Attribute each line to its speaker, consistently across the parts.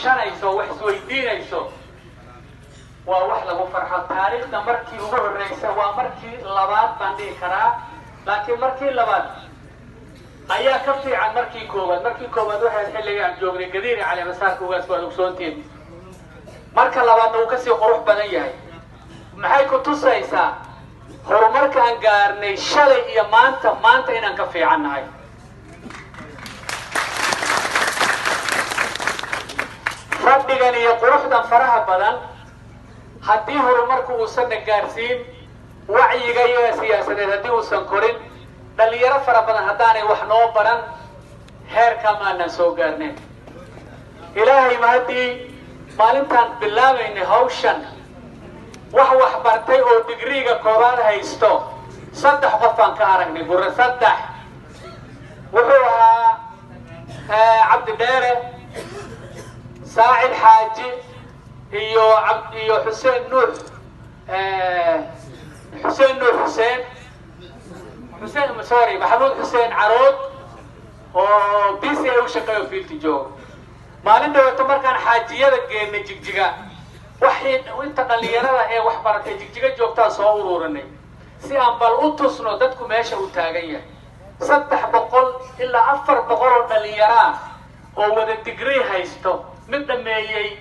Speaker 1: tashanayso wax isweydiinayso waa wax lagu farxo taariikhda markii ugu horreysay waa markii labaad baan dhihi karaa laakiin markii labaad ayaa ka fiican markii koowaad waxay xilligaan joognay Gadiir cali masaarka ugaas waa ogsoontiin marka labaadna uu ka sii qurux badan yahay maxay ku tusaysaa horumarka aan gaarnay shalay iyo maanta inaan ka fiicannahay fadhigan iyo quruxdan faraha badan haddii horumarku uusan gaarsiin wacyiga iyo siyaasadeed haddii uusan korin dhalinyaro fara badan haddaanay wax noo baran heerka maana soo gaarneen ilaahay ma haddii maalintaan bilaabaynay hawshan wax bartay oo digriga koobaad haysto 3 qof aan ka aragnay burre 3 wuxuu ahaa cabdi dheere saacid xaaji iyo xuseen nuur maxamuud xuseen carood oo BCA u shaqeeyo fiilti joog maalin dhawato markaan xaajiyada geennay jigjiga waxay inta dhalinyarada ee wax baratay jigjiga joogtaa soo ururinay si aan bal u tusno dadku meesha u taagan yahay 300 ilaa 400 oo dhalinyaro oo wada degree haysto mid dhameeyay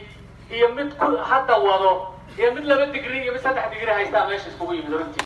Speaker 1: iyo mid hadda wado iyo mid 2 degree iyo mid 3 degree haysta meesha iskugu yimid runtii